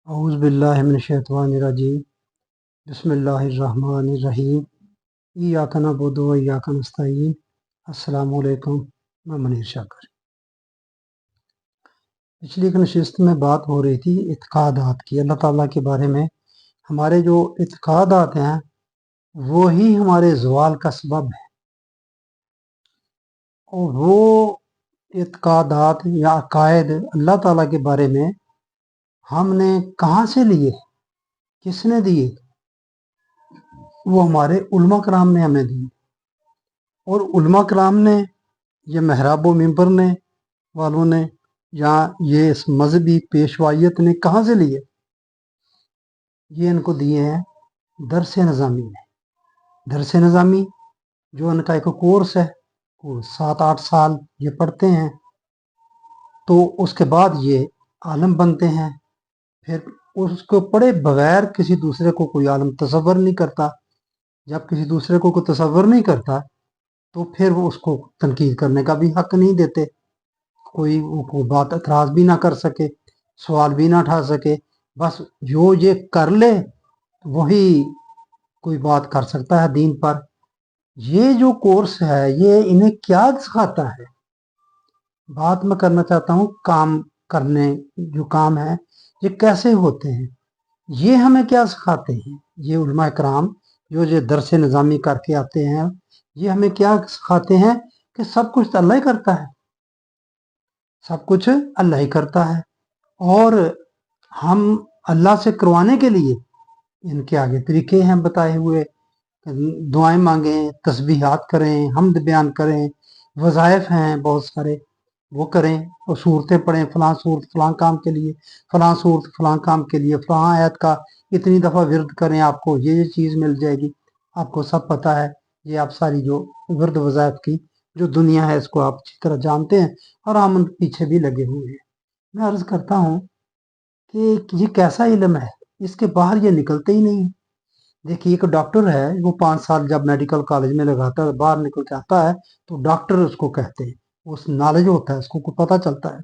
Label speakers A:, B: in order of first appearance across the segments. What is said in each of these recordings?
A: अऊज़ु बिल्लाहि मिनश्शैतानिर्रजीम बिस्मिल्लाहिर्रहमानिर्रहीम इय्याका नअबुदु व इय्याका नस्तईन अस्सलामु अलैकुम। मैं मुनीर शाकर। पिछली एक नशिस्त में बात हो रही थी इत्क़ादात की, अल्लाह ताला के बारे में। हमारे जो इत्क़ादात हैं वो ही हमारे ज़वाल का सबब है, और वो इत्क़ादात या अकायद अल्लाह ताला के बारे में हमने कहाँ से लिए, किसने दिए? वो हमारे उलमा कराम ने हमें दिए। और उलमा कराम ने, ये महराब व मिंबर ने वालों ने, या ये इस मजहबी पेशवाइयत ने कहाँ से लिए? ये इनको दिए हैं दरस निज़ामी ने। दरस निज़ामी जो इनका एक कोर्स है, वो 7-8 साल ये पढ़ते हैं, तो उसके बाद ये आलम बनते हैं। फिर उसको पढ़े बगैर किसी दूसरे को कोई आलम तसव्वुर नहीं करता। जब किसी दूसरे को कोई तसव्वुर नहीं करता तो फिर वो उसको तनकीद करने का भी हक नहीं देते। कोई बात एतराज़ भी ना कर सके, सवाल भी ना उठा सके। बस जो ये कर ले वही कोई बात कर सकता है दीन पर। ये जो कोर्स है ये इन्हें क्या सिखाता है? बात मैं करना चाहता हूँ काम करने, जो काम है ये कैसे होते हैं, ये हमें क्या सिखाते हैं? ये उलमा कराम जो ये दरस निज़ामी करके आते हैं, ये हमें क्या सिखाते हैं कि सब कुछ तो अल्लाह ही करता है, सब कुछ अल्लाह ही करता है। और हम अल्लाह से करवाने के लिए इनके आगे तरीके हैं बताए हुए। दुआएं मांगें, तस्बीहात करें, हम्द बयान करें, वज़ाइफ हैं बहुत सारे, वो करें। और सूरतें पढ़ें, फ़लाँ सूरत फ़लाँ काम के लिए, फ़लाँ सूरत फ़लाँ काम के लिए, फ़लाँ आयत का इतनी दफ़ा विर्द करें, आपको ये चीज़ मिल जाएगी। आपको सब पता है, ये आप सारी जो विर्द वज़ाइफ की जो दुनिया है इसको आप अच्छी तरह जानते हैं, और हम उनके पीछे भी लगे हुए हैं। मैं अर्ज़ करता हूँ कि ये कैसा इल्म है, इसके बाहर ये निकलते ही नहीं। देखिए एक डॉक्टर है, वो 5 साल जब मेडिकल कॉलेज में लगाता है, बाहर निकल के आता है तो डॉक्टर उसको कहते हैं, उस नॉलेज होता है, उसको पता चलता है।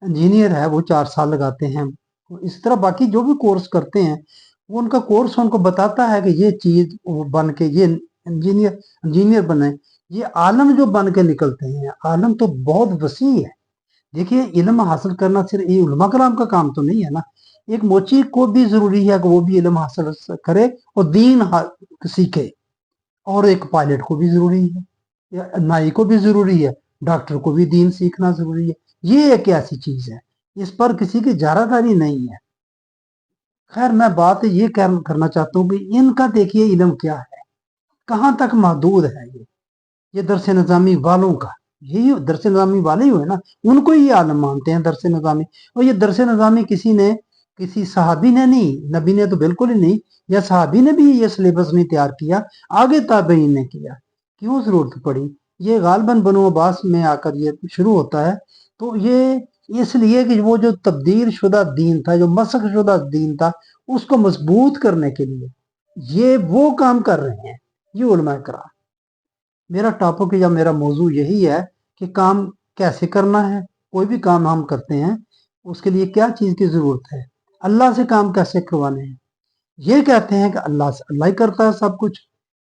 A: इंजीनियर है, वो 4 साल लगाते हैं। इस तरह बाकी जो भी कोर्स करते हैं, वो उनका कोर्स उनको बताता है कि ये चीज़ वो बन के ये इंजीनियर बने। ये आलम जो बन के निकलते हैं, आलम तो बहुत वसी है। देखिए इल्म हासिल करना सिर्फ ये उलमा कराम का काम तो नहीं है ना। एक मोची को भी जरूरी है कि वो भी इल्म हासिल करे और दीन सीखे। और एक पायलट को भी जरूरी है, या नाई को भी जरूरी है, डॉक्टर को भी दीन सीखना जरूरी है। ये एक ऐसी चीज है, इस पर किसी की जारादारी नहीं है। खैर मैं बात ये करना चाहता हूँ कि इनका देखिए इल्म क्या है, कहाँ तक महदूद है। ये दरस निज़ामी वालों का, यही दरस निज़ामी वाले ही हुए ना, उनको ही आलम मानते हैं दरस निज़ामी। और ये दरस निज़ामी किसी सहाबी ने नहीं, नबी ने तो बिल्कुल ही नहीं, या सहाबी ने भी ये सिलेबस नहीं तैयार किया, आगे ताबईन ने किया। क्यों जरूरत पड़ी? ये गालबन बनु अब्बास में आकर ये शुरू होता है। तो ये इसलिए कि वो जो तब्दील शुदा दीन था, जो मसख शुदा दीन था, उसको मजबूत करने के लिए ये वो काम कर रहे हैं, ये उलमा कराम। मेरा टॉपिक या मेरा मौजू यही है कि काम कैसे करना है। कोई भी काम हम करते हैं उसके लिए क्या चीज़ की ज़रूरत है, अल्लाह से काम कैसे करवाने हैं। ये कहते हैं कि अल्लाह से अल्लाह ही करता है सब कुछ,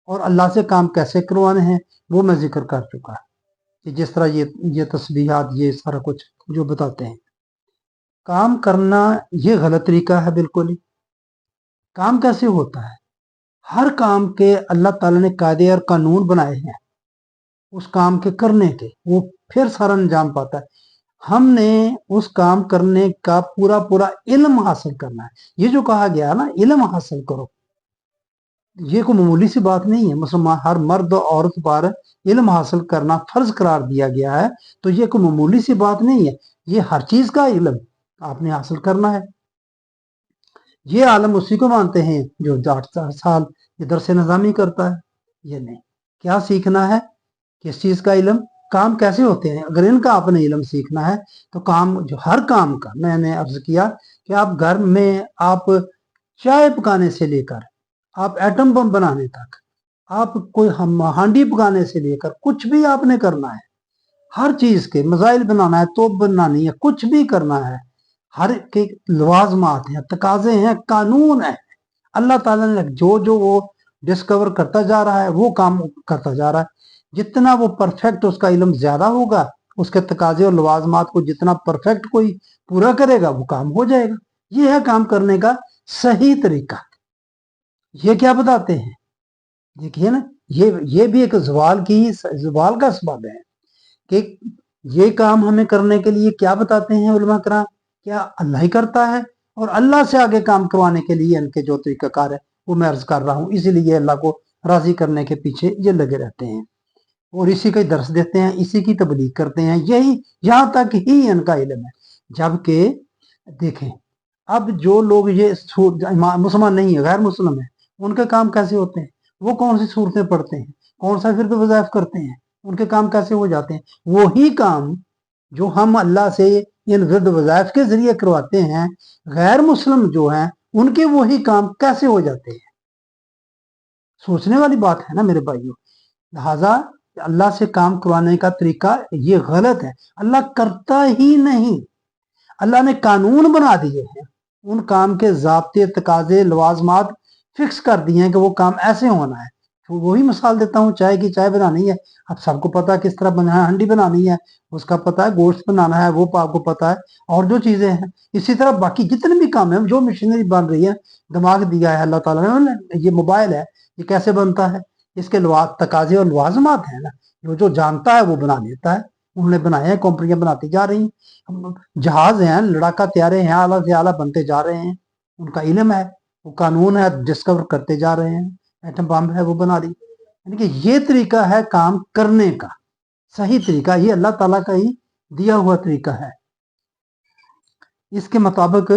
A: और अल्लाह से काम कैसे करवाने हैं वो मैं जिक्र कर चुका कि जिस तरह ये तस्बीहात, ये सारा कुछ जो बताते हैं। काम करना ये गलत तरीका है बिल्कुल ही। काम कैसे होता है? हर काम के अल्लाह ताला ने कायदे और कानून बनाए हैं उस काम के करने के, वो फिर सारा अंजाम पाता है। हमने उस काम करने का पूरा पूरा इल्म हासिल करना है। ये जो कहा गया ना, इल्म हासिल करो, ये कोई मामूली सी बात नहीं है। मुसलमान हर मर्द और औरत पर इल्म हासिल करना फर्ज करार दिया गया है, तो ये कोई मामूली सी बात नहीं है। ये हर चीज का इल्म आपने हासिल करना है। ये आलम उसी को मानते हैं जो 8 साल ये दरस निज़ामी करता है। ये नहीं, क्या सीखना है, किस चीज का इल्म, काम कैसे होते हैं। अगर इनका आपने इल्म सीखना है तो काम, जो हर काम का मैंने अर्ज किया कि आप घर में आप चाय पकाने से लेकर आप एटम बम बनाने तक, आप कोई हम हांडी पकाने से लेकर कुछ भी आपने करना है। हर चीज के मजाइल बनाना है, तोप बनानी है, कुछ भी करना है, हर के लवाजमात हैं, तकाजे हैं, कानून है। अल्लाह ताला ने जो जो वो डिस्कवर करता जा रहा है वो काम करता जा रहा है। जितना वो परफेक्ट उसका इल्म ज्यादा होगा, उसके तकाजे और लवाजमात को जितना परफेक्ट कोई पूरा करेगा वो काम हो जाएगा। ये है काम करने का सही तरीका। ये क्या बताते हैं, देखिए ना, ये भी एक जवाल का सबब है कि ये काम हमें करने के लिए क्या बताते हैं उलमा कराम, क्या अल्लाह ही करता है, और अल्लाह से आगे काम करवाने के लिए इनके जो तरीकाकार है वो मैं अर्ज कर रहा हूँ। इसीलिए अल्लाह को राजी करने के पीछे ये लगे रहते हैं और इसी का दर्स देते हैं, इसी की तबलीग करते हैं, यही यहाँ तक ही इनका इल्म है। जबकि देखें, अब जो लोग ये मुसलमान नहीं है, गैर मुस्लिम है, उनके काम कैसे होते हैं, वो कौन सी सूरतें पढ़ते हैं, कौन सा फिर वज़ाइफ करते हैं, उनके काम कैसे हो जाते हैं। वही काम जो हम अल्लाह से इन विरद वज़ाइफ के जरिए करवाते हैं, गैर मुस्लिम जो हैं उनके वही काम कैसे हो जाते हैं। सोचने वाली बात है ना मेरे भाइयों। लिहाजा अल्लाह से काम करवाने का तरीका ये गलत है, अल्लाह करता ही नहीं। अल्लाह ने कानून बना दिए हैं, उन काम के ज़ाब्ते, तकाजे, लवाजमात फिक्स कर दिए हैं कि वो काम ऐसे होना है। तो वही मिसाल देता हूँ, चाय की चाय बनानी है, अब सबको पता है किस तरह बनाना है, हंडी बनानी है उसका पता है, गोश्त बनाना है वो आपको पता है, और जो चीज़ें हैं। इसी तरह बाकी जितने भी काम है, जो मशीनरी बन रही है, दिमाग दिया है अल्लाह ताला ने, ये मोबाइल है, ये कैसे बनता है, इसके तकाजे और लवाजमात है ना, जो जानता है वो बना लेता है। उन्होंने बनाए हैं, कंपनियां बनाती जा रही हैं, जहाज हैं, लड़ाका तैयारे हैं, आला से आला बनते जा रहे हैं, उनका इल्म है, वो कानून है, डिस्कवर करते जा रहे हैं, एटम बम है वो बना दी। यानी कि ये तरीका है काम करने का सही तरीका, ये अल्लाह ताला का ही दिया हुआ तरीका है। इसके मुताबिक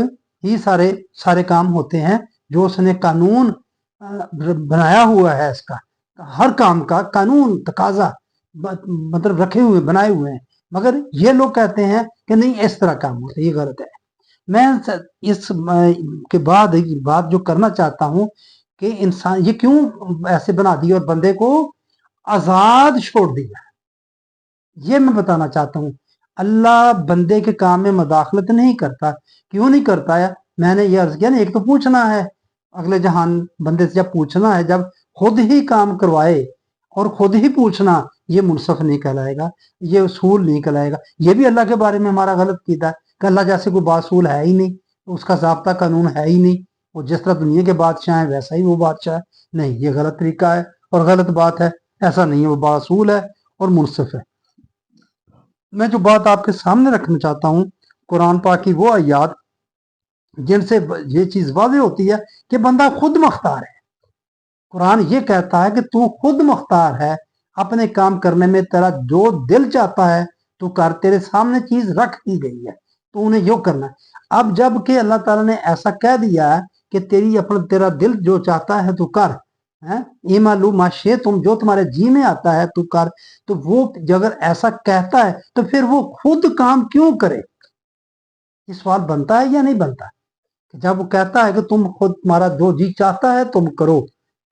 A: ही सारे सारे काम होते हैं, जो उसने कानून बनाया हुआ है, इसका हर काम का कानून तकाजा मतलब रखे हुए बनाए हुए हैं। मगर ये लोग कहते हैं कि नहीं इस तरह काम होता है, ये गलत है। मैं इस के बाद बात जो करना चाहता हूं कि इंसान ये क्यों ऐसे बना दिया और बंदे को आजाद छोड़ दिया, ये मैं बताना चाहता हूँ। अल्लाह बंदे के काम में मदाखलत नहीं करता। क्यों नहीं करता है, मैंने ये अर्ज किया ना, एक तो पूछना है अगले जहान बंदे से, जब पूछना है, जब खुद ही काम करवाए और खुद ही पूछना, ये मुनसफ नहीं कहलाएगा, ये उसूल नहीं कहलाएगा। ये भी अल्लाह के बारे में हमारा गलत कीदा है कि अल्लाह जैसे कोई बासूल है ही नहीं, उसका ज़ाब्ता कानून है ही नहीं, वो जिस तरह दुनिया के बादशाह है वैसा ही वो बादशाह है। नहीं, ये गलत तरीका है और गलत बात है, ऐसा नहीं है, वो बासूल है और मुनसफ है। मैं जो बात आपके सामने रखना चाहता हूँ, कुरान पाक की वो आयात जिनसे ये चीज वाज़ेह होती है कि बंदा खुद मुख्तार है। कुरान ये कहता है कि तू खुद मुख्तार है अपने काम करने में, तेरा जो दिल चाहता है तू कर, तेरे सामने चीज रख दी गई है तो उन्हें यो करना है। अब जब कि अल्लाह ताला ने ऐसा कह दिया है कि तेरा दिल जो चाहता है तू कर, ईमालू माशे, तुम जो तुम्हारे जी में आता है तू कर, तो वो अगर ऐसा कहता है तो फिर वो खुद काम क्यों करे। ये सवाल बनता है या नहीं बनता। जब वो कहता है कि तुम खुद, तुम्हारा जो जी चाहता है तुम करो,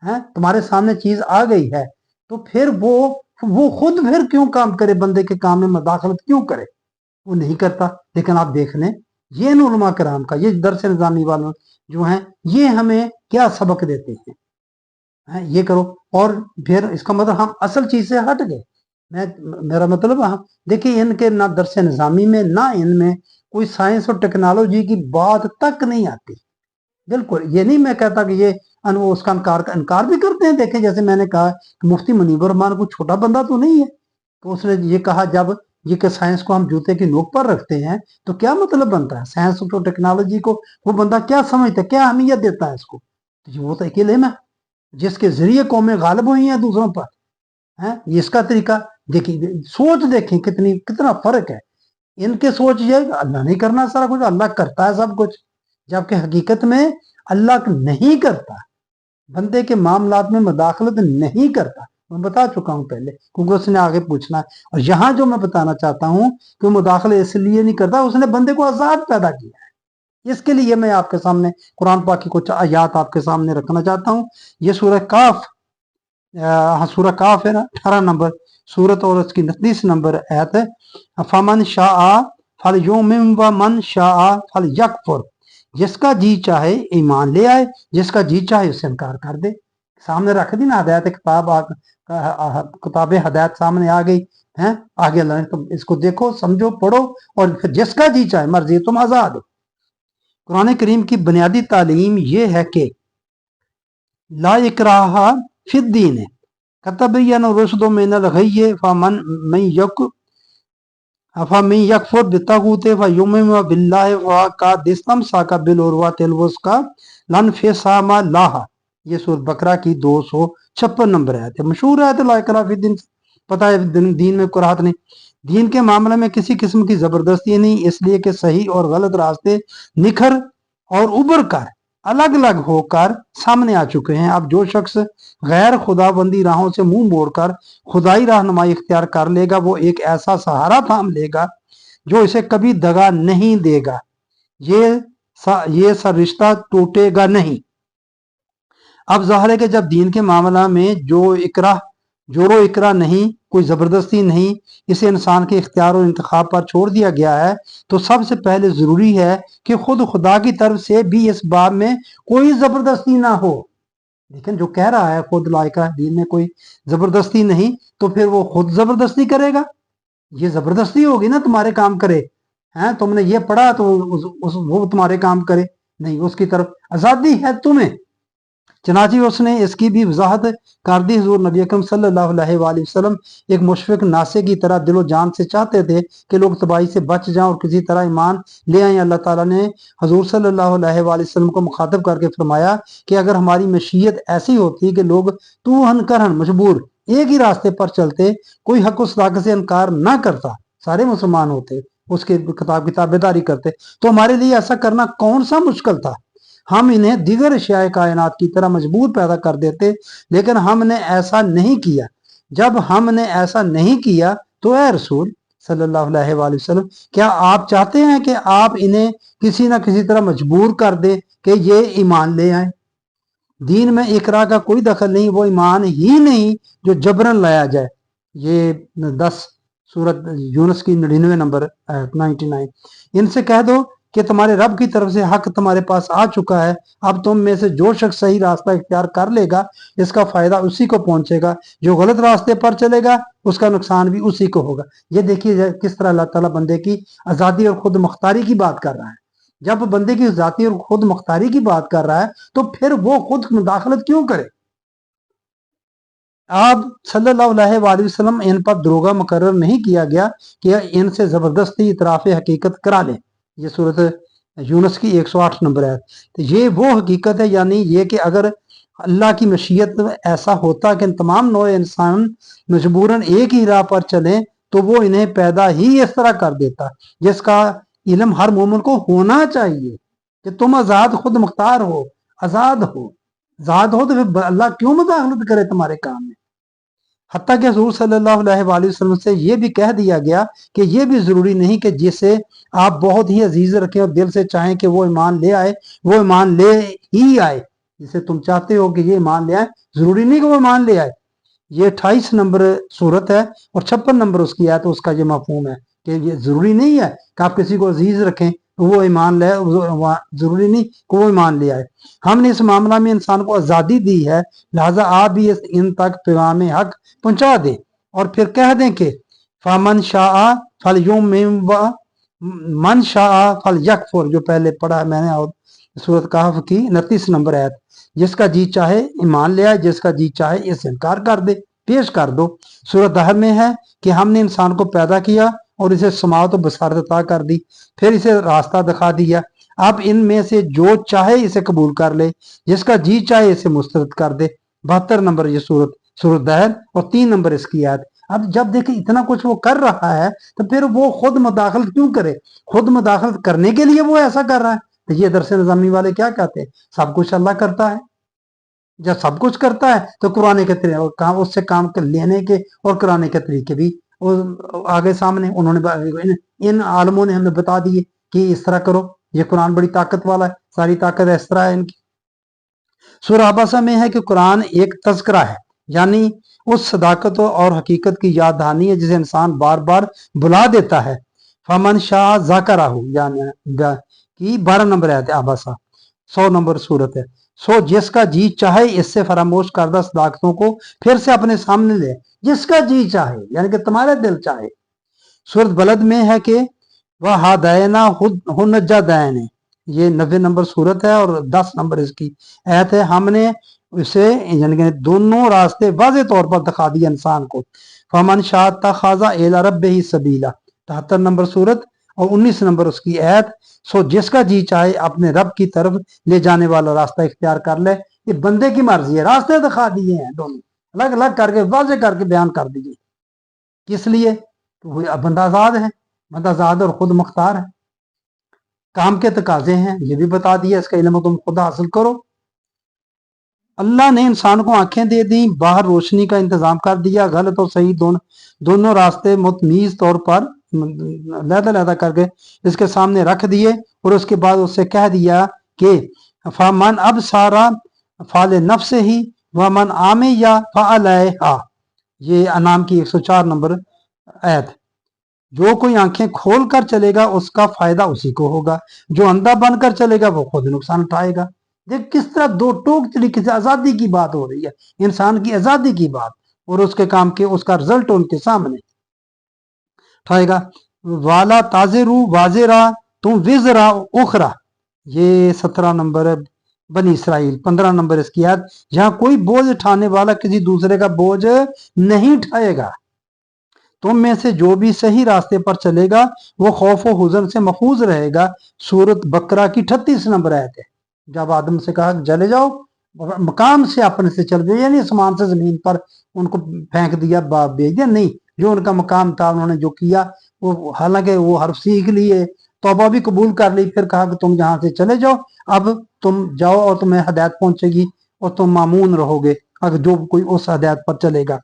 A: तुम्हारे सामने चीज आ गई है, तो फिर वो खुद फिर क्यों काम करे, बंदे के काम में मदाखलत क्यों करे, वो नहीं करता। लेकिन आप देख लें, ये उलमा कराम का, ये दरस निज़ामी वालों जो हैं, ये हमें क्या सबक देते हैं, ये करो, और फिर इसका मतलब हम असल चीज से हट गए। मेरा मतलब, हम देखिए इनके ना दरस निज़ामी में ना इनमें कोई साइंस और टेक्नोलॉजी की बात तक नहीं आती। बिल्कुल ये नहीं मैं कहता कि ये उसका इनकार भी करते हैं। देखें, जैसे मैंने कहा कि मुफ्ती मुनीबर रहमान कोई छोटा बंदा तो नहीं है, तो उसने ये कहा जब ये कि साइंस को हम जूते की नोक पर रखते हैं तो क्या मतलब बनता है, साइंस को टेक्नोलॉजी को वो बंदा क्या समझता है, क्या अहमियत देता है इसको। तो वो तो अकेले में जिसके जरिए कौमें गालिब हुई हैं दूसरों पर, ये इसका तरीका देखिए, सोच देखें कितना फर्क है। इनके सोच ये अल्लाह नहीं करना सारा कुछ, अल्लाह करता है सब कुछ, जबकि हकीकत में अल्लाह नहीं करता, बंदे के मामलात में मदाखलत नहीं करता। मैं बता चुका हूं पहले, क्योंकि उसने आगे पूछना है। और यहां जो मैं बताना चाहता हूं कि मुदाखले इसलिए नहीं करता, उसने बंदे को आजाद पैदा किया है। इसके लिए मैं आपके सामने कुरान पाक की कुछ आयात आपके सामने रखना चाहता हूं। ये सूरह काफ, सूरह काफ है ना, 18 नंबर सूरत और उसकी 29 नंबर आयत है। फमन शाह फलयुमिन व मन शाअ फलयकफुर, जिसका जी चाहे ईमान ले आए, जिसका जी चाहे उससे इनकार कर दे। सामने रख दी ना हदायत किताब हदायत सामने आ गई है, आगे अल्लाह ने तुम इसको देखो, समझो, पढ़ो, और फिर जिसका जी चाहे मर्जी, तुम आजाद हो। कुरान करीम की बुनियादी तालीम ये है कि ला इकराहा फिद्दीन है, कतबय्यन रुश्दु मिनल गय्य फमन मन यकफुर बित्तागूत फयुमिन बिल्लाहि फक़द इस्तमसका बिल उर्वतिल लन फिसामा लाहा। ये सूरह बकरा की 256 नंबर आयत है। मशहूर आयत ला इकराहा फिद्दीन, पता है दीन में कुराहत नहीं, दीन के मामले में किसी किस्म की जबरदस्ती नहीं, इसलिए कि सही और गलत रास्ते निखर और उभर कर अलग अलग होकर सामने आ चुके हैं। अब जो शख्स गैर खुदाबंदी राहों से मुंह मोड़कर खुदाई रहनुमाई इख्तियार कर लेगा, वो एक ऐसा सहारा थाम लेगा जो इसे कभी दगा नहीं देगा, ये सा रिश्ता टूटेगा नहीं। अब ज़ाहिर है कि जब दीन के मामला में जोरो इकरा नहीं, कोई जबरदस्ती नहीं, इसे इंसान के इख्तियार और इंतखाब पर छोड़ दिया गया है, तो सबसे पहले जरूरी है कि खुद खुदा की तरफ से भी इस बात में कोई जबरदस्ती ना हो। लेकिन जो कह रहा है खुद लायका दीन में कोई जबरदस्ती नहीं, तो फिर वो खुद जबरदस्ती करेगा, ये जबरदस्ती होगी ना तुम्हारे काम करे हैं, तुमने ये पढ़ा तो वो तुम्हारे काम करे, नहीं, उसकी तरफ आजादी है तुम्हें। चनाची उसने इसकी भी वजाहत कर दी। हुजूर नबी अकरम सल्लल्लाहु अलैहि वसल्लम एक मुशफिक नासे की तरह दिलो जान से चाहते थे कि लोग तबाही से बच जाएं और किसी तरह ईमान ले आए। अल्लाह ताला ने हुजूर सल्लल्लाहु अलैहि वसल्लम को मुखातब करके फरमाया कि अगर हमारी मशीयत ऐसी होती कि लोग तूहन करहन मजबूर एक ही रास्ते पर चलते, कोई हक उस हक से इनकार ना करता, सारे मुसलमान होते, उसके की ताबेदारी करते, तो हमारे लिए ऐसा करना कौन सा मुश्किल था। हम इन्हें दिगर अशियाए कायनात की तरह मजबूर पैदा कर देते, लेकिन हमने ऐसा नहीं किया। जब हमने ऐसा नहीं किया तो ऐ रसूल सल्लल्लाहु अलैहि वसल्लम, क्या आप चाहते हैं कि आप इन्हें किसी ना किसी तरह मजबूर कर दे कि ये ईमान ले आए? दीन में इकरा का कोई दखल नहीं, वो ईमान ही नहीं जो जबरन लाया जाए। ये 10 सूरत यूनुस की 99 नंबर 99। इनसे कह दो कि तुम्हारे रब की तरफ से हक तुम्हारे पास आ चुका है, अब तुम में से जो शख्स सही रास्ता इख्तियार कर लेगा, इसका फायदा उसी को पहुंचेगा, जो गलत रास्ते पर चलेगा उसका नुकसान भी उसी को होगा। ये देखिए किस तरह अल्लाह ताला बंदे की आज़ादी और खुद मुख्तारी की बात कर रहा है। जब बंदे की आज़ादी और खुद मुख्तारी की बात कर रहा है, तो फिर वो खुद मुदाखलत क्यों करे? आप सल्लल्लाहु अलैहि वसल्लम इन पर दरोगा मुकर्रर नहीं किया गया कि इनसे जबरदस्ती इतराफ हकीकत करा लें। ये सूरत यूनुस की 108 नंबर है। तो ये वो हकीकत है, यानी ये कि अगर अल्लाह की मशीयत ऐसा होता कि तमाम नौ इंसान मजबूरन एक ही राह पर चलें, तो वो इन्हें पैदा ही इस तरह कर देता, जिसका इल्म हर मोमिन को होना चाहिए कि तुम आज़ाद खुद मुख्तार हो, आज़ाद हो। आज़ाद हो तो फिर अल्लाह क्यों मुदाखलत करे तुम्हारे काम में? हत्ता कि हुजूर सल्लल्लाहु अलैहि वसल्लम से यह भी कह दिया गया कि यह भी जरूरी नहीं कि जिसे आप बहुत ही अजीज रखें और दिल से चाहें कि वो ईमान ले आए, वो ईमान ले ही आए। जिसे तुम चाहते हो कि ये ईमान ले आए, जरूरी नहीं कि वो ईमान ले आए। ये 28 नंबर सूरत है और 56 नंबर उसकी है, तो उसका ये मफहूम है कि ये जरूरी नहीं है कि आप किसी को अजीज रखें तो वो ईमान ले, जरूरी नहीं कि वो ईमान ले आए। हमने इस मामला में इंसान को आज़ादी दी है, लिहाजा आप भी इन तक पैगाम हक पहुंचा दें और फिर कह दें कि फामन शाह फल मन शाह फल यकफुर, जो पहले पढ़ा है मैंने, और सूरत कहफ की 29 नंबर आयत, जिसका जी चाहे ईमान ले आए, जिसका जी चाहे इस इनकार कर दे, पेश कर दो। सूरत दहर में है कि हमने इंसान को पैदा किया और इसे समात और बसारत अता कर दी, फिर इसे रास्ता दिखा दिया। अब इनमें से जो चाहे इसे कबूल कर ले, जिसका जी चाहे इसे मुस्तरद कर दे। 72 नंबर ये सूरत दहर और 3 नंबर इसकी आयत। अब जब देखे इतना कुछ वो कर रहा है, तो फिर वो खुद मुदाखलत क्यों करे? खुद मुदाखलत करने के लिए वो ऐसा कर रहा है। तो ये दरस निज़ामी वाले क्या कहते हैं? सब कुछ अल्लाह करता है। जब सब कुछ करता है तो कुरान के तरीके उससे काम लेने के और कराने के तरीके भी आगे सामने उन्होंने इन आलमों ने हमें बता दिए कि इस तरह करो। ये कुरान बड़ी ताकत वाला है, सारी ताकत इस तरह है इनकी। सूरह अबसा में है कि कुरान एक तज़किरा है, यानी उस सदाकत और हकीकत की याद दहानी है जिसे इंसान बार बार भुला देता है। फमन शाह ज़ाकराहु यानी की 12 नंबर आयत है आबासा 100 नंबर सूरत है। सो जिसका जी चाहे इससे फरामोश करदा सदाकतों को फिर से अपने सामने ले, जिसका जी चाहे यानी कि तुम्हारे दिल चाहे। सूरत बलद में है कि वह हादैना हुनजादैन है, ये 90 नंबर सूरत है और 10 नंबर इसकी आयत है। हमने उसे यानी कि दोनों रास्ते वाज़े तौर पर दिखा दिए इंसान को। फमन शाह तखाजा एला रब्बिही सबीला 73 नंबर सूरत और 19 नंबर उसकी आयत। सो जिसका जी चाहे अपने रब की तरफ ले जाने वाला रास्ता इख्तियार कर ले। ये बंदे की मर्जी है, रास्ते दिखा दिए हैं दोनों अलग अलग करके वाजे करके बयान कर दिए। किस लिए? तो बंदा आजाद है, बंदा आजाद और खुद मुख्तार है। काम के तकाजे हैं ये भी बता दिया, इसका इल्म तुम खुद हासिल करो। अल्लाह ने इंसान को आंखें दे दी, बाहर रोशनी का इंतजाम कर दिया, गलत और सही दोनों रास्ते मुतमीज तौर पर लहदा करके इसके सामने रख दिए और उसके बाद उससे कह दिया कि फमन अब सारा फाल नफ्स ही व मन आमे या फ़अलैहा, ये अनाम की 104 नंबर आयत। जो कोई आंखें खोल कर चलेगा उसका फायदा उसी को होगा, जो अंधा बनकर चलेगा वो खुद नुकसान उठाएगा। देख किस तरह दो टोक तरीके से आजादी की बात हो रही है, इंसान की आजादी की बात, और उसके काम के उसका रिजल्ट उनके सामने उठाएगा। वाला ताजिरू वाजिरा तुम विजरा उखरा, ये 17 नंबर बनी इसराइल 15 नंबर इसकी आयत। जहां कोई बोझ उठाने वाला किसी दूसरे का बोझ नहीं उठाएगा। तुम में से जो भी सही रास्ते पर चलेगा वो खौफ व हुज़न से महफूज रहेगा। सूरत बकरा की 38 नंबर आयत है। जब आदम से कहा चले जाओ मकाम से अपने से चल जाओ, यानी आसमान से जमीन पर उनको फेंक दिया, भेज दिया, नहीं, जो उनका मकाम था उन्होंने जो किया वो, हालांकि वो हर्फ सीख लिए, तौबा भी कबूल कर ली, फिर कहा कि तुम यहाँ से चले जाओ, अब तुम जाओ और तुम्हें हदायत पहुंचेगी और तुम मामून रहोगे अगर जो कोई उस हदायत पर चलेगा।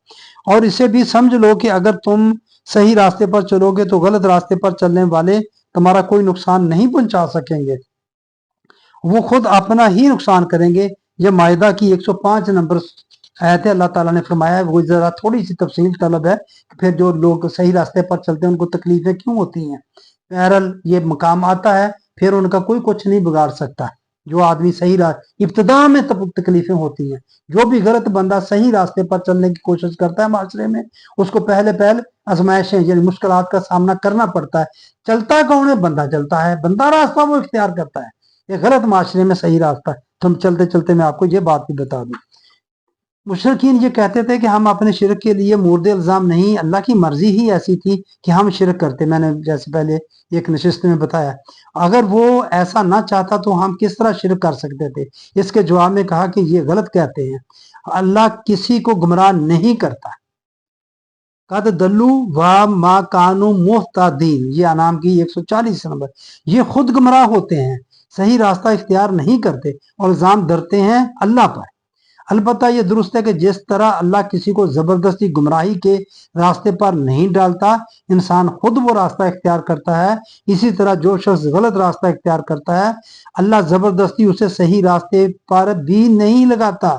A: और इसे भी समझ लो कि अगर तुम सही रास्ते पर चलोगे तो गलत रास्ते पर चलने वाले तुम्हारा कोई नुकसान नहीं पहुंचा सकेंगे, वो खुद अपना ही नुकसान करेंगे। यह मायदा की 105 नंबर आयत है। अल्लाह ताला ने फरमाया, वो जरा थोड़ी सी तफसील तलब है कि फिर जो लोग सही रास्ते पर चलते हैं उनको तकलीफें क्यों होती हैं। बहरहाल ये मकाम आता है फिर उनका कोई कुछ नहीं बिगाड़ सकता। जो आदमी सही इब्तदा में तकलीफें होती हैं, जो भी गलत बंदा सही रास्ते पर चलने की कोशिश करता है माशरे में, उसको पहले आजमाइशें यानी मुश्किलात का सामना करना पड़ता है। चलता कौन है? बंदा चलता है, बंदा रास्ता वो इख्तियार करता है। ये गलत माशरे में सही रास्ता है। तो हम चलते चलते मैं आपको ये बात भी बता दूं, मुशरिकीन ये कहते थे कि हम अपने शिरक के लिए मुर्दे इल्जाम नहीं, अल्लाह की मर्जी ही ऐसी थी कि हम शिरक करते। मैंने जैसे पहले एक नशिस्त में बताया, अगर वो ऐसा ना चाहता तो हम किस तरह शिरक कर सकते थे। इसके जवाब में कहा कि ये गलत कहते हैं, अल्लाह किसी को गुमराह नहीं करता। कद दल्लू व मा कानू मुहतादीन, ये अनाम की 140 नंबर। ये खुद गुमराह होते हैं, सही रास्ता इख्तियार नहीं करते और इल्जाम धरते हैं अल्लाह पर। अलबत्ता ये दुरुस्त है कि जिस तरह अल्लाह किसी को जबरदस्ती गुमराही के रास्ते पर नहीं डालता, इंसान खुद वो रास्ता इख्तियार करता है। इसी तरह जो शख्स गलत रास्ता इख्तियार करता है, अल्लाह जबरदस्ती उसे सही रास्ते पर भी नहीं लगाता।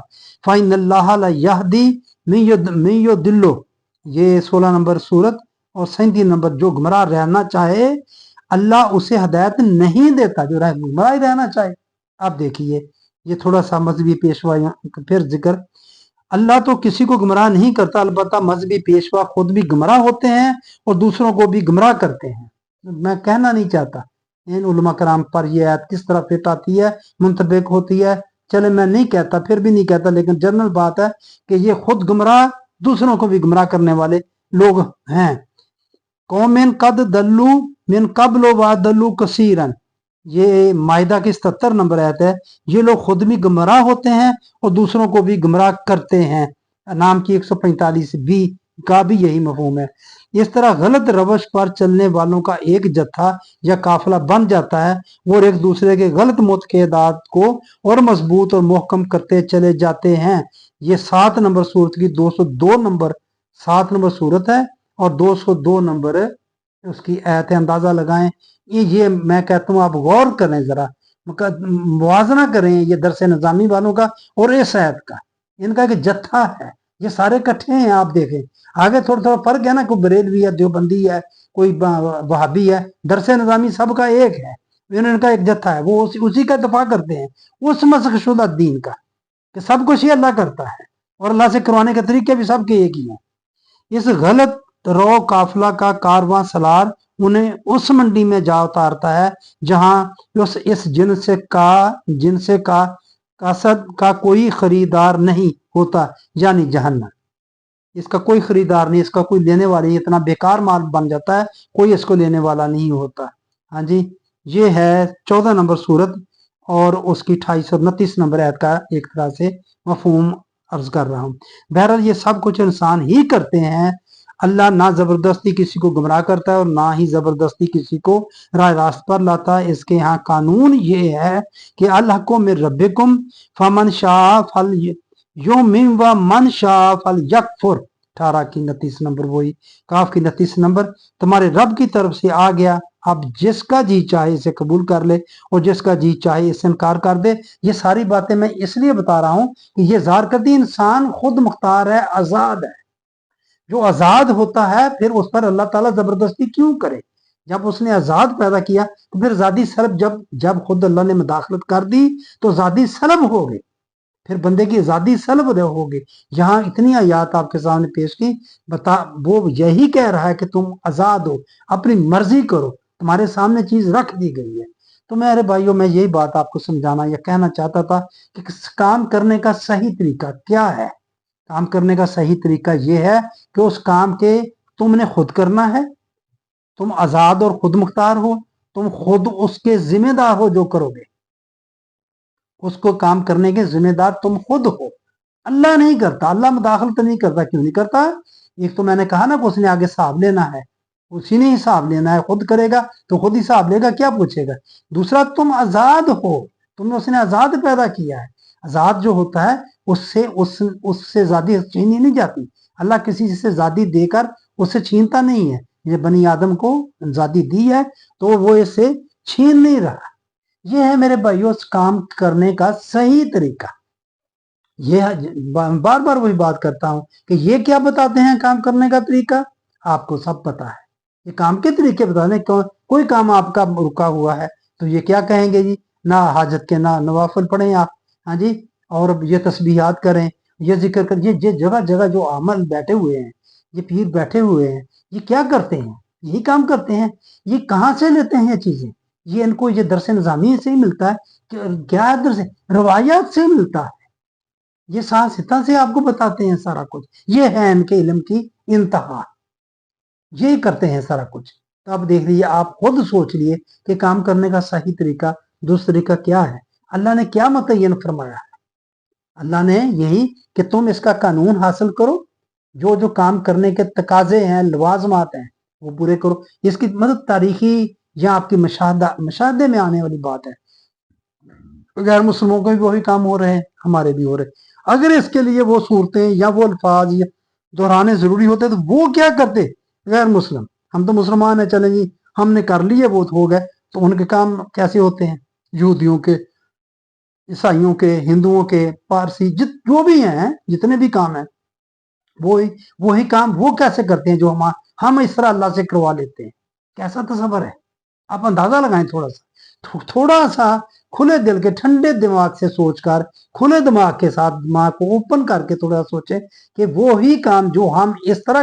A: फ़इन अल्लाह ला यहदी मिन युदिल्लु, ये 16 नंबर सूरत और 37 नंबर। जो गुमराह रहना चाहे अल्लाह उसे हदायत नहीं देता, जो गुमराह रहना चाहे। अब देखिए ये थोड़ा सा मजहबी पेशवा फिर जिक्र, अल्लाह तो किसी को गुमराह नहीं करता, अलबत्ता मजहबी पेशवा खुद भी गुमराह होते हैं और दूसरों को भी गुमराह करते हैं। मैं कहना नहीं चाहता इन उलमा कराम पर यह आयत किस तरह फिट आती है, मुंतबिक होती है, चले मैं नहीं कहता, फिर भी नहीं कहता, लेकिन जनरल बात है कि ये खुद गुमराह दूसरों को भी गुमराह करने वाले लोग हैं। कौमिन कद दल्लू मिन कब्ल व दल्लू कसीरन, ये मायदा की 77 नंबर आयत है। ये लोग खुद भी गुमराह होते हैं और दूसरों को भी गुमराह करते हैं। नाम की 145 भी का भी यही मफहूम है। इस तरह गलत रवश पर चलने वालों का एक जत्था या काफिला बन जाता है और एक दूसरे के गलत मुतक़िदात को और मजबूत और मुहकम करते चले जाते हैं। ये 7 नंबर सूरत की 202 नंबर 7 नंबर सूरत है और 202 नंबर उसकी आयत। अंदाजा लगाएं। ये मैं कहता हूँ आप गौर करें, जरा मुवाजना करें ये दरस निजामी वालों का और इस आयत का। इनका एक जत्था है, ये सारे इकट्ठे हैं। आप देखें आगे थोड़ा थोड़ा फर्क है ना, कोई बरेलवी है, देवबंदी है, कोई वहाबी है, दरस निज़ामी सबका एक है, उन्होंने का एक जत्था है, वो उसी का दफा करते हैं उस मशक़शुदा दीन का कि सब कुछ ही अल्लाह करता है और अल्लाह से करवाने के तरीके भी सबके एक ही हैं। इस गलत रो काफिला का कारवां सलार उन्हें उस मंडी में जा उतारता है जहां इस जिनसे का कसद का कोई खरीदार नहीं होता, यानी जहन्नम। इसका कोई खरीदार नहीं, इसका कोई लेने वाला नहीं, इतना बेकार माल बन जाता है, कोई इसको लेने वाला नहीं होता। हाँ जी, ये है 14 नंबर सूरत और उसकी 2829 नंबर आयत का एक तरह से मफहूम अर्ज कर रहा हूँ। बहरहाल ये सब कुछ इंसान ही करते हैं। अल्लाह ना जबरदस्ती किसी को गुमराह करता है और ना ही जबरदस्ती किसी को राह रास्त पर लाता है। इसके यहाँ कानून ये है कि अल्लाह को मिर रब्बिकुम फमन शाह फल युमिन व मन शाह फल यकफुर। 18 की 29 नंबर, वही काफ की 29 नंबर, तुम्हारे रब की तरफ से आ गया, अब जिसका जी चाहे इसे कबूल कर ले और जिसका जी चाहे इससे इनकार कर दे। ये सारी बातें मैं इसलिए बता रहा हूं कि ये जार करती इंसान खुद मुख्तार है, आजाद है। जो आजाद होता है फिर उस पर अल्लाह ताला जबरदस्ती क्यों करे? जब उसने आजाद पैदा किया तो फिर आजादी सलब जब खुद अल्लाह ने मुदाखलत कर दी तो आजादी सलब हो गई, फिर बंदे की आजादी सलब हो गई। यहाँ इतनी आयात आपके सामने पेश की, बता वो यही कह रहा है कि तुम आजाद हो, अपनी मर्जी करो, तुम्हारे सामने चीज रख दी गई है। तो मेरे भाइयों, मैं यही बात आपको समझाना या कहना चाहता था कि काम करने का सही तरीका क्या है। काम करने का सही तरीका यह है कि उस काम के तुमने खुद करना है, तुम आजाद और खुद मुख्तार हो, तुम खुद उसके जिम्मेदार हो, जो करोगे उसको काम करने के जिम्मेदार तुम खुद हो। अल्लाह नहीं करता, अल्लाह मुदाखलत नहीं करता। क्यों नहीं करता? एक तो मैंने कहा ना कि उसने आगे हिसाब लेना है, उसी ने हिसाब लेना है, खुद करेगा तो खुद हिसाब लेगा, क्या पूछेगा। दूसरा, तुम आजाद हो, तुमने उसने आजाद पैदा किया है। आजाद जो होता है उससे आजादी छीनी नहीं जाती। अल्लाह किसी से आजादी देकर उससे छीनता नहीं है। ये बनी आदम को आजादी दी है तो वो इससे छीन नहीं रहा। ये है मेरे भाइयों काम करने का सही तरीका। ये बार बार वही बात करता हूं कि ये क्या बताते हैं काम करने का तरीका, आपको सब पता है। ये काम के तरीके बताते हैं। कोई काम आपका रुका हुआ है तो ये क्या कहेंगे जी, ना हाजत के ना नवाफिल पढ़ें आप, हाँ जी, और ये तस्बीहात करें, ये जिक्र कर, ये जगह जगह जो अमल बैठे हुए हैं, ये पीर बैठे हुए हैं, ये क्या करते हैं? यही काम करते हैं। ये कहाँ से लेते हैं ये चीजें? ये इनको ये दरस निज़ामी से ही मिलता है, क्या दरस रवायात से मिलता है। ये साहसिता से आपको बताते हैं सारा कुछ। ये है इनके इल्म की इंतहा, ये करते हैं सारा कुछ। तो अब देख लीजिए, आप खुद सोच लिए कि काम करने का सही तरीका, दूसरा तरीका क्या है। अल्लाह ने क्या मुतय्यन फरमाया है? अल्लाह ने यही कि तुम इसका कानून हासिल करो, जो जो काम करने के तकाजे हैं, लवाजमात हैं, वो पूरे करो। इसकी मतलब तारीखी या आपकी मशाहदे में आने वाली बात है। गैर मुस्लिमों के भी वही काम हो रहे हैं, हमारे भी हो रहे हैं। अगर इसके लिए वो सूरतें या वो अल्फाज या दोहराने जरूरी होते तो वो क्या करते गैर मुस्लिम? हम तो मुसलमान है, चले जी हमने कर लिए, वो हो गए। तो उनके काम कैसे होते हैं? यहूदियों के, ईसाइयों के, हिंदुओं के, पारसी, जो भी हैं, जितने भी काम हैं, वही काम वो कैसे करते हैं जो हम इस तरह अल्लाह से करवा लेते हैं। कैसा तसव्वुर है? आप अंदाजा लगाएं थोड़ा सा खुले दिल के ठंडे दिमाग से सोचकर, खुले दिमाग के साथ दिमाग को ओपन करके थोड़ा सोचें कि वो ही काम जो हम इस तरह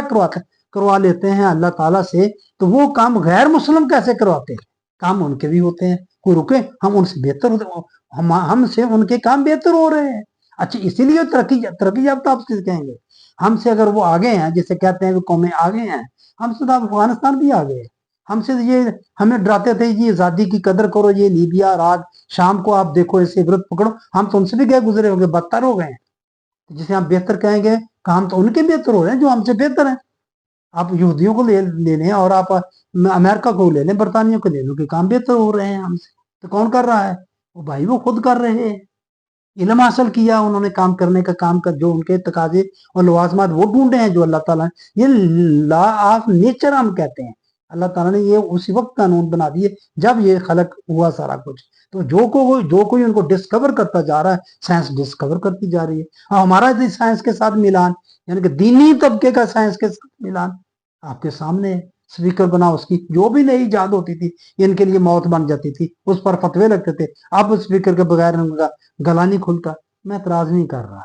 A: करवा लेते हैं अल्लाह ताला से, तो वो काम गैर मुस्लिम कैसे करवाते हैं? काम उनके भी होते हैं, कोई रुके, हम उनसे बेहतर होते, हमसे उनके काम बेहतर हो रहे हैं। अच्छा, इसीलिए तरक्की याफ्ता आप कहेंगे। हमसे अगर वो आगे हैं, जिसे कहते हैं कि कौमें आगे हैं, हमसे तो अफगानिस्तान भी आगे है। हमसे ये हमें डराते थे जी आजादी की कदर करो, ये लीबिया, राग, शाम को आप देखो, ऐसे इबरत पकड़ो। हम तो उनसे भी गए गुजरे होंगे, बदतर हो गए। जिसे हम बेहतर कहेंगे, काम तो उनके बेहतर हो रहे हैं जो हमसे बेहतर हैं। आप यहूदियों को ले लें और आप अमेरिका को ले लें, बरतानिया को ले लो, कि काम बेहतर हो रहे हैं हमसे। तो कौन कर रहा है? वो भाई वो खुद कर रहे हैं। इल्म हासिल किया उन्होंने, काम करने का काम कर, जो उनके तकाजे और लवाजमात वो ढूंढे हैं जो अल्लाह ताला, ये लॉ ऑफ नेचर हम कहते हैं। अल्लाह ताला ने ये उसी वक्त कानून बना दिए जब ये खलक हुआ सारा कुछ। तो जो कोई उनको डिस्कवर करता जा रहा है, साइंस डिस्कवर करती जा रही है। हाँ, हमारा साइंस के साथ मिलान, यानी कि दीनी तबके का साइंस के साथ मिलान आपके सामने है। स्पीकर बना, उसकी जो भी नई इजाद होती थी इनके लिए मौत बन जाती थी, उस पर फतवे लगते थे। अब स्पीकर के बगैर इनका गला नहीं खुलता। मैं एतराज नहीं कर रहा,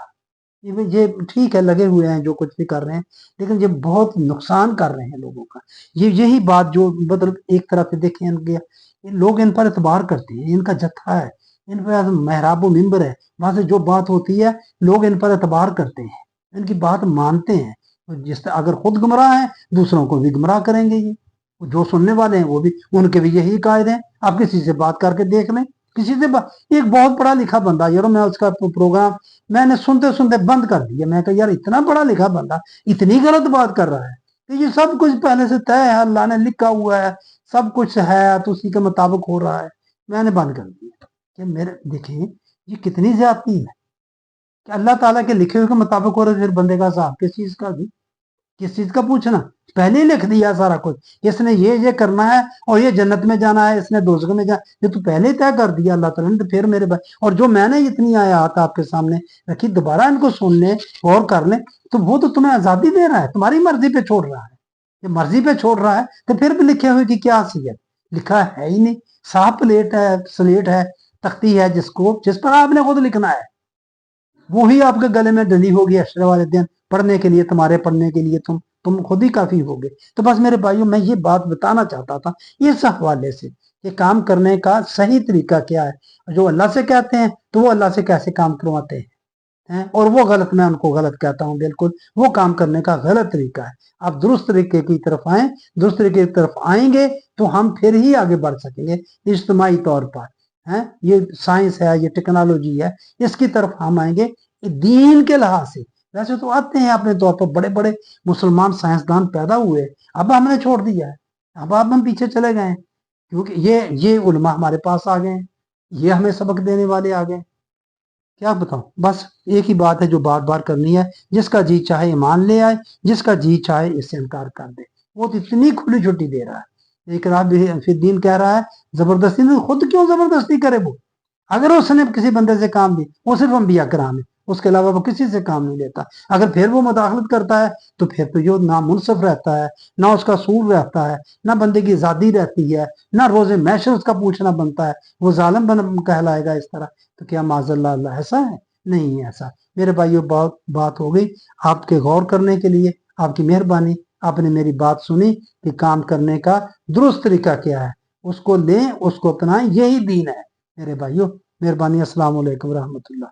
A: ये ठीक है, लगे हुए हैं जो कुछ भी कर रहे हैं, लेकिन ये बहुत नुकसान कर रहे हैं लोगों का। यही बात जो मतलब एक तरफ से देखें, लोग इन पर एतबार करते हैं, इनका जत्था है, इन पर महराब मिंबर है, वहां से जो बात होती है लोग इन पर एतबार करते हैं, इनकी बात मानते हैं। जिस अगर खुद गुमराह है दूसरों को भी गुमराह करेंगे। ये जो सुनने वाले हैं वो भी, उनके भी यही कायदे हैं। आप किसी से बात करके देख लें, किसी से एक बहुत पढ़ा लिखा बंदा, यार मैं उसका प्रोग्राम मैंने सुनते सुनते बंद कर दिया। मैं कहा यार इतना पढ़ा लिखा बंदा इतनी गलत बात कर रहा है, तो ये सब कुछ पहले से तय है, अल्लाह ने लिखा हुआ है, सब कुछ है, तो उसी के मुताबिक हो रहा है। मैंने बंद कर दिया कि मेरे देखें ये कितनी ज्यादती है कि अल्लाह ताला के लिखे हुए के मुताबिक हो रहा है, फिर बंदे का हिसाब किस चीज का भी, किस चीज का पूछना। पहले ही लिख दिया सारा कुछ, इसने ये करना है और ये जन्नत में जाना है, इसने दोजख में जाना, ये तो पहले ही तय कर दिया अल्लाह ताला ने। तो फिर मेरे भाई, और जो मैंने इतनी आयत आपके सामने रखी, दोबारा इनको सुन ले, गौर कर ले, तो वो तो तुम्हें आजादी दे रहा है, तुम्हारी मर्जी पे छोड़ रहा है। ये मर्जी पे छोड़ रहा है तो फिर भी लिखे हुए की क्या हैसियत, लिखा है ही नहीं। साफ प्लेट है, स्लेट है, तख्ती है, जिस पर आपने खुद लिखना है, वो ही आपके गले में डली होगी अक्षर वाले दिन पढ़ने के लिए, तुम्हारे पढ़ने के लिए तुम खुद ही काफी होगे। तो बस मेरे भाइयों, मैं ये बात बताना चाहता था इस हवाले से कि काम करने का सही तरीका क्या है। जो अल्लाह से कहते हैं तो वो अल्लाह से कैसे काम करवाते हैं, और वो गलत, मैं उनको गलत कहता हूँ, बिल्कुल वो काम करने का गलत तरीका है। आप दुरुस्त तरीके की तरफ आए, दुरुस्त तरीके की तरफ आएंगे तो हम फिर ही आगे बढ़ सकेंगे इज्तिमाई तौर पर। है ये साइंस है, ये टेक्नोलॉजी है, इसकी तरफ हम आएंगे दीन के लिहाज से। वैसे तो आते हैं अपने तौर पर, बड़े बड़े मुसलमान साइंसदान पैदा हुए, अब हमने छोड़ दिया है, अब हम पीछे चले गए, क्योंकि ये उलमा हमारे पास आ गए, ये हमें सबक देने वाले आ गए। क्या बताऊं, बस एक ही बात है जो बार बार करनी है, जिसका जी चाहे ईमान ले आए, जिसका जी चाहे इससे इनकार कर दे। वो तो इतनी खुली छुट्टी दे रहा है। एक रात फिर दीन कह रहा है जबरदस्ती, नहीं, खुद क्यों जबरदस्ती करे वो। अगर उसने किसी बंदे से काम दी, वो सिर्फ अंबिया कराम है, उसके अलावा वो किसी से काम नहीं लेता। अगर फिर वो मुदाखलत करता है तो फिर तो जो ना मुनसफ रहता है, ना उसका सूर रहता है, ना बंदे की आजादी रहती है, ना रोजे मैशर उसका पूछना बनता है, वो जालिम बन कहलाएगा इस तरह। तो क्या माज़अल्लाह अल्लाह ऐसा है? नहीं है ऐसा। मेरे भाइयों, बहुत बात हो गई आपके गौर करने के लिए, आपकी मेहरबानी, आपने मेरी बात सुनी कि काम करने का दुरुस्त तरीका क्या है, उसको लें, उसको अपनाएं, यही दीन है। मेरे भाइयों मेहरबानी, अस्सलाम वालेकुम रहमतुल्लाह।